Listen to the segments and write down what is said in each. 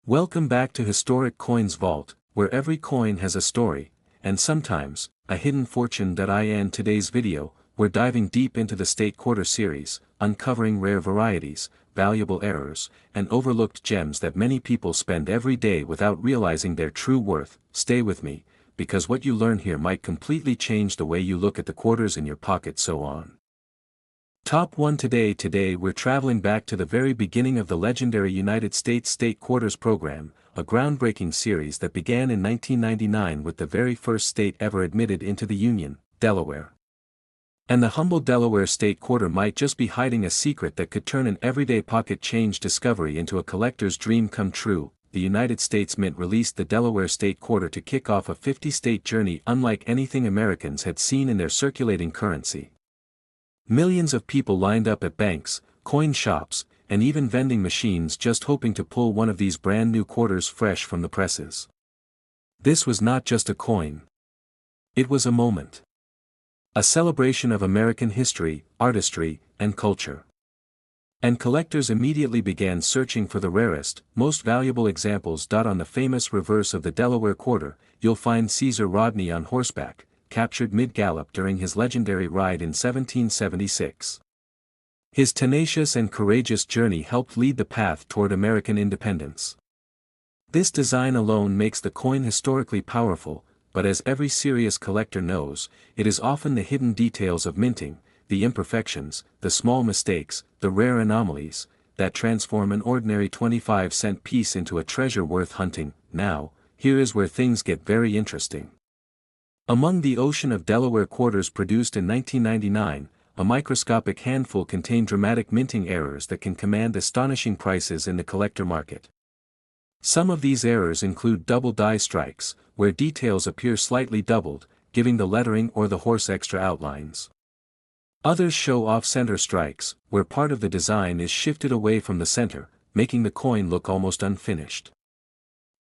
Welcome back to Historic Coins Vault, where every coin has a story, and sometimes, a hidden fortune. In today's video, we're diving deep into the State Quarter series, uncovering rare varieties, valuable errors, and overlooked gems that many people spend every day without realizing their true worth. Stay with me, because what you learn here might completely change the way you look at the quarters in your pocket. So on. Top 1 Today we're traveling back to the very beginning of the legendary United States State Quarters program, a groundbreaking series that began in 1999 with the very first state ever admitted into the Union, Delaware. And the humble Delaware State Quarter might just be hiding a secret that could turn an everyday pocket change discovery into a collector's dream come true. The United States Mint released the Delaware State Quarter to kick off a 50-state journey unlike anything Americans had seen in their circulating currency. Millions of people lined up at banks, coin shops, and even vending machines just hoping to pull one of these brand new quarters fresh from the presses. This was not just a coin. It was a moment. A celebration of American history, artistry, and culture. And collectors immediately began searching for the rarest, most valuable examples. On the famous reverse of the Delaware Quarter, you'll find Caesar Rodney on horseback, captured mid-gallop during his legendary ride in 1776. His tenacious and courageous journey helped lead the path toward American independence. This design alone makes the coin historically powerful, but as every serious collector knows, it is often the hidden details of minting, the imperfections, the small mistakes, the rare anomalies, that transform an ordinary 25-cent piece into a treasure worth hunting. Now, here is where things get very interesting. Among the ocean of Delaware quarters produced in 1999, a microscopic handful contain dramatic minting errors that can command astonishing prices in the collector market. Some of these errors include double die strikes, where details appear slightly doubled, giving the lettering or the horse extra outlines. Others show off-center strikes, where part of the design is shifted away from the center, making the coin look almost unfinished.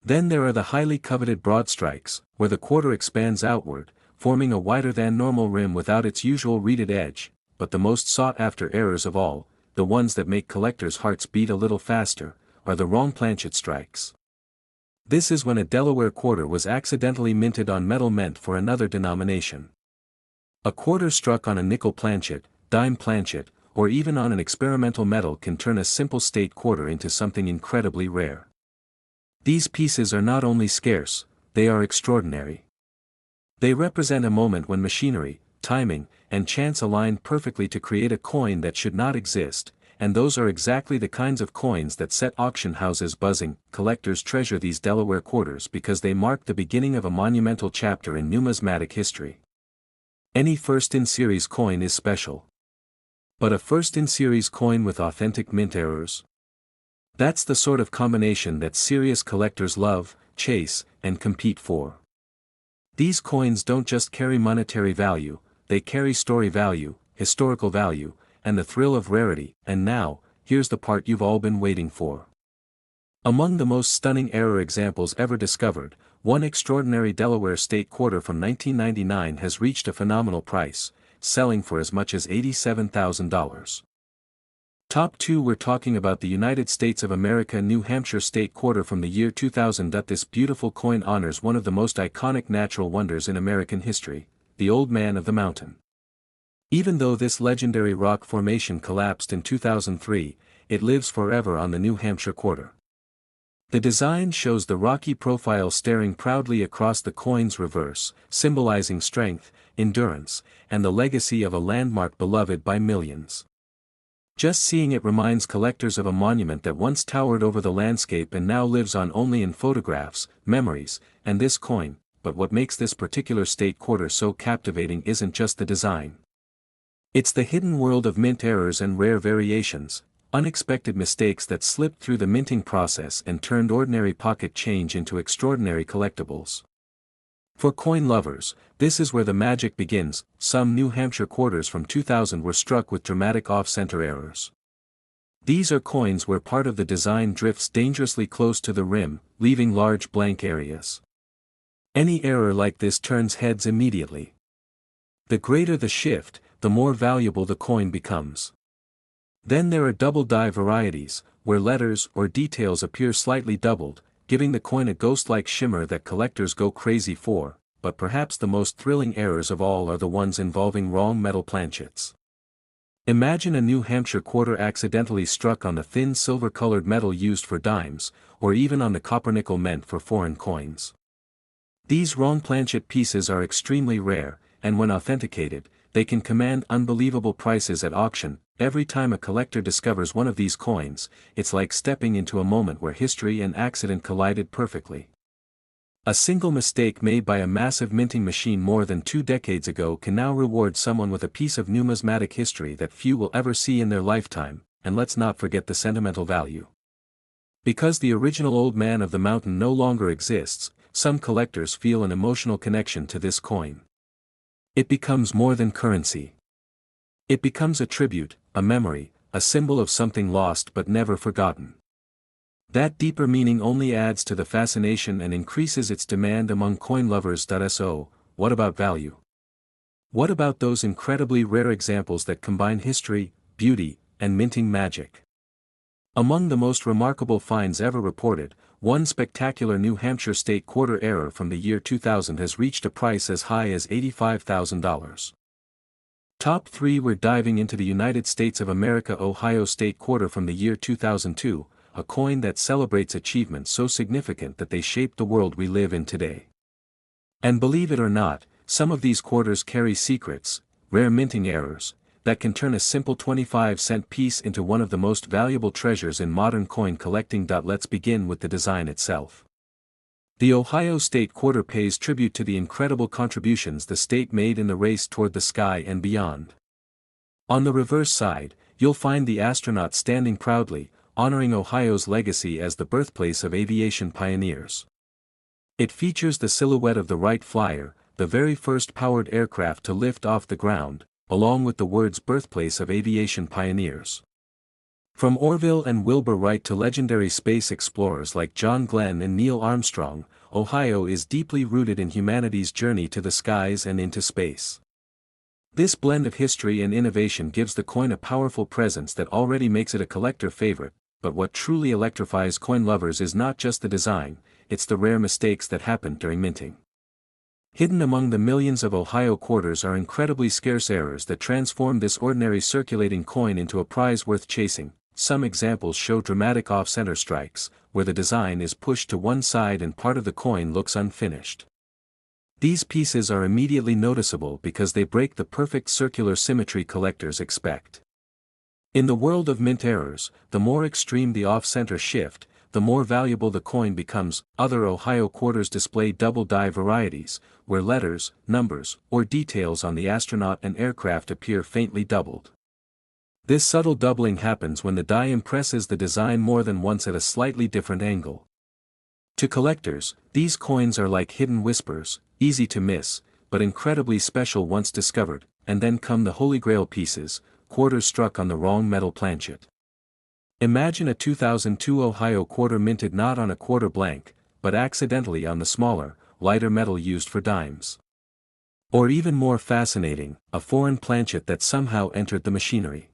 Then there are the highly coveted broad strikes, where the quarter expands outward, forming a wider-than-normal rim without its usual reeded edge. But the most sought-after errors of all, the ones that make collectors' hearts beat a little faster, are the wrong planchet strikes. This is when a Delaware quarter was accidentally minted on metal meant for another denomination. A quarter struck on a nickel planchet, dime planchet, or even on an experimental metal can turn a simple state quarter into something incredibly rare. These pieces are not only scarce, they are extraordinary. They represent a moment when machinery, timing, and chance aligned perfectly to create a coin that should not exist, and those are exactly the kinds of coins that set auction houses buzzing. Collectors treasure these Delaware quarters because they mark the beginning of a monumental chapter in numismatic history. Any first-in-series coin is special. But a first-in-series coin with authentic mint errors? That's the sort of combination that serious collectors love, chase, and compete for. These coins don't just carry monetary value, they carry story value, historical value, and the thrill of rarity. And now, here's the part you've all been waiting for. Among the most stunning error examples ever discovered, one extraordinary Delaware State Quarter from 1999 has reached a phenomenal price, selling for as much as $87,000. Top 2 We're talking about the United States of America New Hampshire State Quarter from the year 2000. This beautiful coin honors one of the most iconic natural wonders in American history, the Old Man of the Mountain. Even though this legendary rock formation collapsed in 2003, it lives forever on the New Hampshire Quarter. The design shows the rocky profile staring proudly across the coin's reverse, symbolizing strength, endurance, and the legacy of a landmark beloved by millions. Just seeing it reminds collectors of a monument that once towered over the landscape and now lives on only in photographs, memories, and this coin. But what makes this particular state quarter so captivating isn't just the design. It's the hidden world of mint errors and rare variations, unexpected mistakes that slipped through the minting process and turned ordinary pocket change into extraordinary collectibles. For coin lovers, this is where the magic begins. Some New Hampshire quarters from 2000 were struck with dramatic off-center errors. These are coins where part of the design drifts dangerously close to the rim, leaving large blank areas. Any error like this turns heads immediately. The greater the shift, the more valuable the coin becomes. Then there are double die varieties, where letters or details appear slightly doubled, giving the coin a ghost-like shimmer that collectors go crazy for, but perhaps the most thrilling errors of all are the ones involving wrong metal planchets. Imagine a New Hampshire quarter accidentally struck on the thin silver-colored metal used for dimes, or even on the copper-nickel meant for foreign coins. These wrong planchet pieces are extremely rare, and when authenticated, they can command unbelievable prices at auction. Every time a collector discovers one of these coins, it's like stepping into a moment where history and accident collided perfectly. A single mistake made by a massive minting machine more than 2 decades ago can now reward someone with a piece of numismatic history that few will ever see in their lifetime, and let's not forget the sentimental value. Because the original Old Man of the Mountain no longer exists, some collectors feel an emotional connection to this coin. It becomes more than currency. It becomes a tribute, a memory, a symbol of something lost but never forgotten. That deeper meaning only adds to the fascination and increases its demand among coin lovers. So, what about value? What about those incredibly rare examples that combine history, beauty, and minting magic? Among the most remarkable finds ever reported, one spectacular New Hampshire state quarter error from the year 2000 has reached a price as high as $85,000. Top 3. We're diving into the United States of America Ohio state quarter from the year 2002, a coin that celebrates achievements so significant that they shaped the world we live in today. And believe it or not, some of these quarters carry secrets, rare minting errors, that can turn a simple 25-cent piece into one of the most valuable treasures in modern coin collecting. Let's begin with the design itself. The Ohio State Quarter pays tribute to the incredible contributions the state made in the race toward the sky and beyond. On the reverse side, you'll find the astronaut standing proudly, honoring Ohio's legacy as the birthplace of aviation pioneers. It features the silhouette of the Wright Flyer, the very first powered aircraft to lift off the ground, along with the words birthplace of aviation pioneers. From Orville and Wilbur Wright to legendary space explorers like John Glenn and Neil Armstrong, Ohio is deeply rooted in humanity's journey to the skies and into space. This blend of history and innovation gives the coin a powerful presence that already makes it a collector favorite. But what truly electrifies coin lovers is not just the design, it's the rare mistakes that happen during minting. Hidden among the millions of Ohio quarters are incredibly scarce errors that transform this ordinary circulating coin into a prize worth chasing. Some examples show dramatic off-center strikes, where the design is pushed to one side and part of the coin looks unfinished. These pieces are immediately noticeable because they break the perfect circular symmetry collectors expect. In the world of mint errors, the more extreme the off-center shift, the more valuable the coin becomes. Other Ohio quarters display double-die varieties, where letters, numbers, or details on the astronaut and aircraft appear faintly doubled. This subtle doubling happens when the die impresses the design more than once at a slightly different angle. To collectors, these coins are like hidden whispers, easy to miss, but incredibly special once discovered. And then come the Holy Grail pieces, quarters struck on the wrong metal planchet. Imagine a 2002 Ohio quarter minted not on a quarter blank, but accidentally on the smaller, lighter metal used for dimes. Or even more fascinating, a foreign planchet that somehow entered the machinery.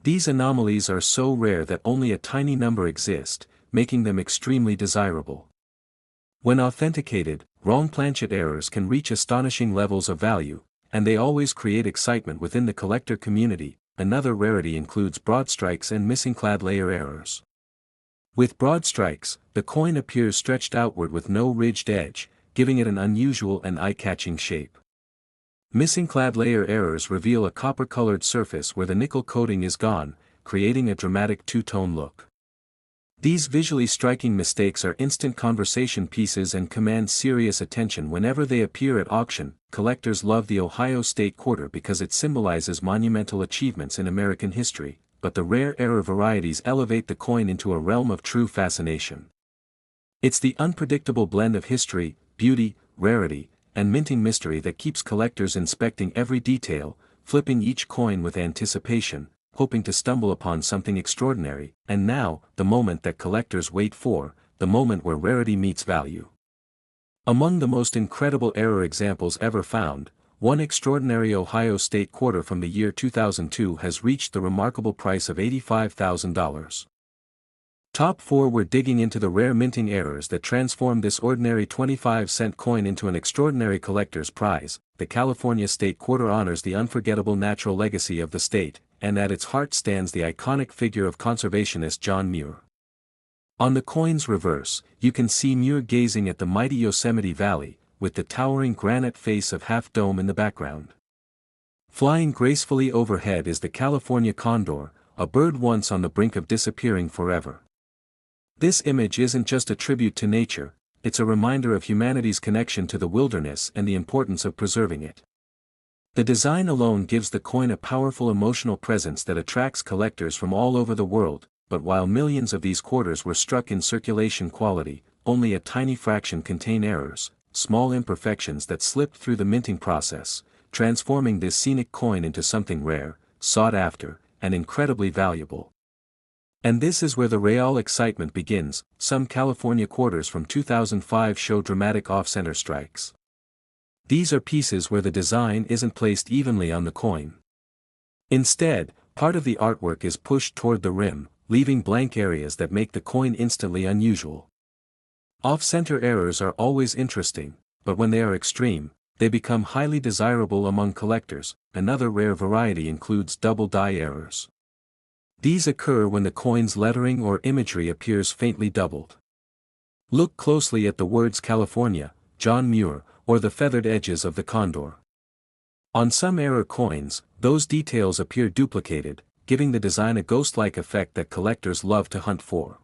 These anomalies are so rare that only a tiny number exist, making them extremely desirable. When authenticated, wrong planchet errors can reach astonishing levels of value, and they always create excitement within the collector community. Another rarity includes broad strikes and missing clad layer errors. With broad strikes, the coin appears stretched outward with no ridged edge, giving it an unusual and eye-catching shape. Missing clad layer errors reveal a copper-colored surface where the nickel coating is gone, creating a dramatic two-tone look. These visually striking mistakes are instant conversation pieces and command serious attention whenever they appear at auction. Collectors love the Ohio State Quarter because it symbolizes monumental achievements in American history, but the rare error varieties elevate the coin into a realm of true fascination. It's the unpredictable blend of history, beauty, rarity, and minting mystery that keeps collectors inspecting every detail, flipping each coin with anticipation, hoping to stumble upon something extraordinary. And now, the moment that collectors wait for, the moment where rarity meets value. Among the most incredible error examples ever found, one extraordinary Ohio State quarter from the year 2002 has reached the remarkable price of $85,000. Top 4. We're digging into the rare minting errors that transform this ordinary 25-cent coin into an extraordinary collector's prize. The California State Quarter honors the unforgettable natural legacy of the state, and at its heart stands the iconic figure of conservationist John Muir. On the coin's reverse, you can see Muir gazing at the mighty Yosemite Valley, with the towering granite face of Half Dome in the background. Flying gracefully overhead is the California condor, a bird once on the brink of disappearing forever. This image isn't just a tribute to nature, it's a reminder of humanity's connection to the wilderness and the importance of preserving it. The design alone gives the coin a powerful emotional presence that attracts collectors from all over the world, but while millions of these quarters were struck in circulation quality, only a tiny fraction contain errors, small imperfections that slipped through the minting process, transforming this scenic coin into something rare, sought after, and incredibly valuable. And this is where the real excitement begins. Some California quarters from 2005 show dramatic off-center strikes. These are pieces where the design isn't placed evenly on the coin. Instead, part of the artwork is pushed toward the rim, leaving blank areas that make the coin instantly unusual. Off-center errors are always interesting, but when they are extreme, they become highly desirable among collectors. Another rare variety includes double die errors. These occur when the coin's lettering or imagery appears faintly doubled. Look closely at the words California, John Muir, or the feathered edges of the condor. On some error coins, those details appear duplicated, giving the design a ghost-like effect that collectors love to hunt for.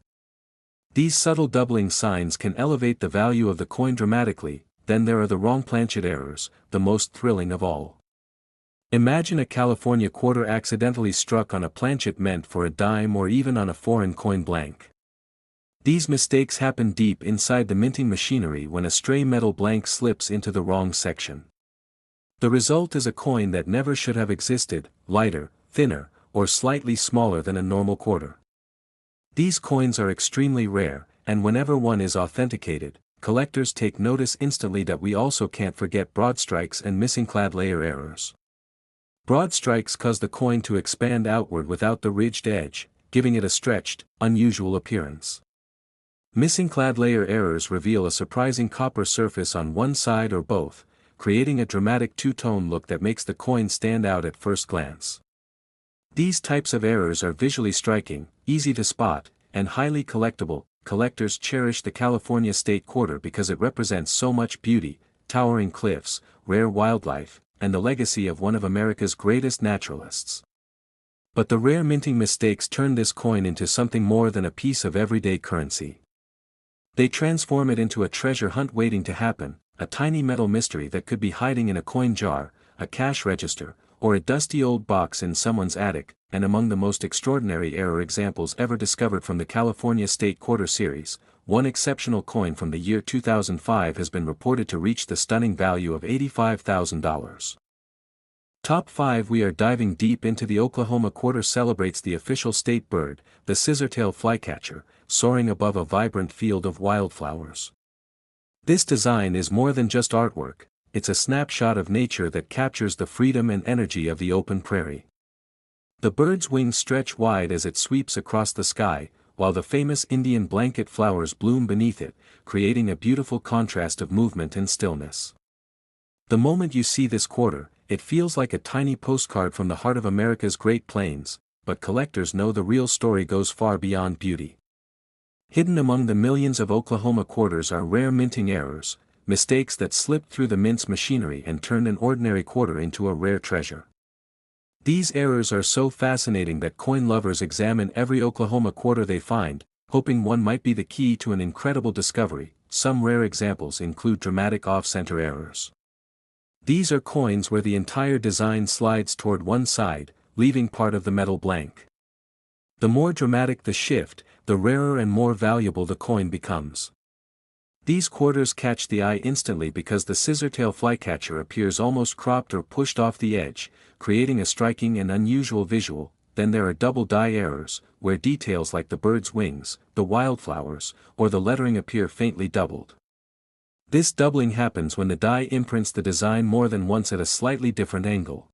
These subtle doubling signs can elevate the value of the coin dramatically. Then there are the wrong planchet errors, the most thrilling of all. Imagine a California quarter accidentally struck on a planchet meant for a dime or even on a foreign coin blank. These mistakes happen deep inside the minting machinery when a stray metal blank slips into the wrong section. The result is a coin that never should have existed, lighter, thinner, or slightly smaller than a normal quarter. These coins are extremely rare, and whenever one is authenticated, collectors take notice instantly. That we also can't forget broad strikes and missing clad layer errors. Broad strikes cause the coin to expand outward without the ridged edge, giving it a stretched, unusual appearance. Missing clad layer errors reveal a surprising copper surface on one side or both, creating a dramatic two-tone look that makes the coin stand out at first glance. These types of errors are visually striking, easy to spot, and highly collectible. Collectors cherish the California State Quarter because it represents so much beauty, towering cliffs, rare wildlife, and the legacy of one of America's greatest naturalists. But the rare minting mistakes turn this coin into something more than a piece of everyday currency. They transform it into a treasure hunt waiting to happen, a tiny metal mystery that could be hiding in a coin jar, a cash register, or a dusty old box in someone's attic. And among the most extraordinary error examples ever discovered from the California State Quarter series, one exceptional coin from the year 2005 has been reported to reach the stunning value of $85,000. Top 5. We are diving deep into the Oklahoma quarter. Celebrates the official state bird, the scissortail flycatcher, soaring above a vibrant field of wildflowers. This design is more than just artwork, it's a snapshot of nature that captures the freedom and energy of the open prairie. The bird's wings stretch wide as it sweeps across the sky, while the famous Indian blanket flowers bloom beneath it, creating a beautiful contrast of movement and stillness. The moment you see this quarter, it feels like a tiny postcard from the heart of America's Great Plains, but collectors know the real story goes far beyond beauty. Hidden among the millions of Oklahoma quarters are rare minting errors, mistakes that slipped through the mint's machinery and turned an ordinary quarter into a rare treasure. These errors are so fascinating that coin lovers examine every Oklahoma quarter they find, hoping one might be the key to an incredible discovery. Some rare examples include dramatic off-center errors. These are coins where the entire design slides toward one side, leaving part of the metal blank. The more dramatic the shift, the rarer and more valuable the coin becomes. These quarters catch the eye instantly because the scissortail flycatcher appears almost cropped or pushed off the edge, creating a striking and unusual visual. Then there are double die errors, where details like the bird's wings, the wildflowers, or the lettering appear faintly doubled. This doubling happens when the die imprints the design more than once at a slightly different angle.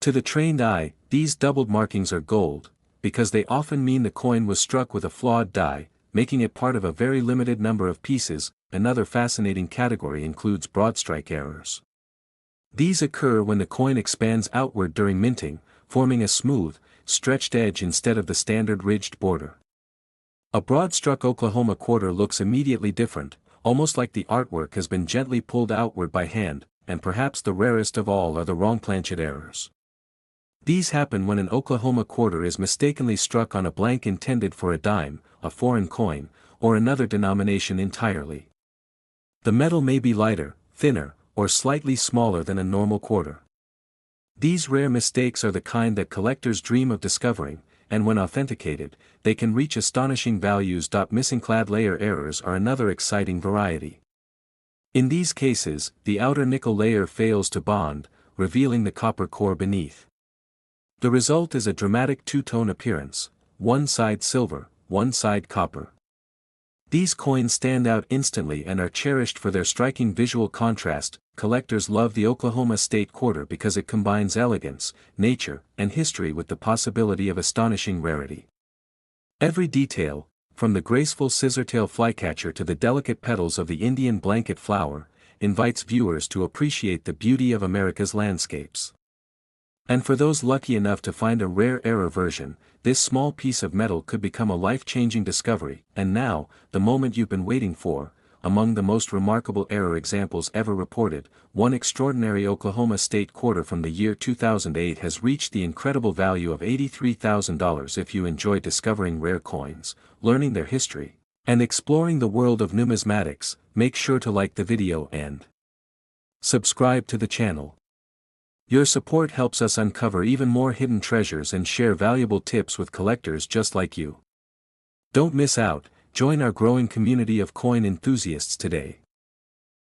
To the trained eye, these doubled markings are gold, because they often mean the coin was struck with a flawed die, making it part of a very limited number of pieces. Another fascinating category includes broadstrike errors. These occur when the coin expands outward during minting, forming a smooth, stretched edge instead of the standard ridged border. A broad-struck Oklahoma quarter looks immediately different, almost like the artwork has been gently pulled outward by hand, and perhaps the rarest of all are the wrong planchet errors. These happen when an Oklahoma quarter is mistakenly struck on a blank intended for a dime, a foreign coin, or another denomination entirely. The metal may be lighter, thinner, or slightly smaller than a normal quarter. These rare mistakes are the kind that collectors dream of discovering, and when authenticated, they can reach astonishing values. Missing clad layer errors are another exciting variety. In these cases, the outer nickel layer fails to bond, revealing the copper core beneath. The result is a dramatic two-tone appearance, one side silver, one side copper. These coins stand out instantly and are cherished for their striking visual contrast. Collectors love the Oklahoma State quarter because it combines elegance, nature, and history with the possibility of astonishing rarity. Every detail, from the graceful scissortail flycatcher to the delicate petals of the Indian blanket flower, invites viewers to appreciate the beauty of America's landscapes. And for those lucky enough to find a rare error version, this small piece of metal could become a life-changing discovery. And now, the moment you've been waiting for. Among the most remarkable error examples ever reported, one extraordinary Oklahoma State quarter from the year 2008 has reached the incredible value of $83,000. If you enjoy discovering rare coins, learning their history, and exploring the world of numismatics, make sure to like the video and subscribe to the channel. Your support helps us uncover even more hidden treasures and share valuable tips with collectors just like you. Don't miss out, join our growing community of coin enthusiasts today.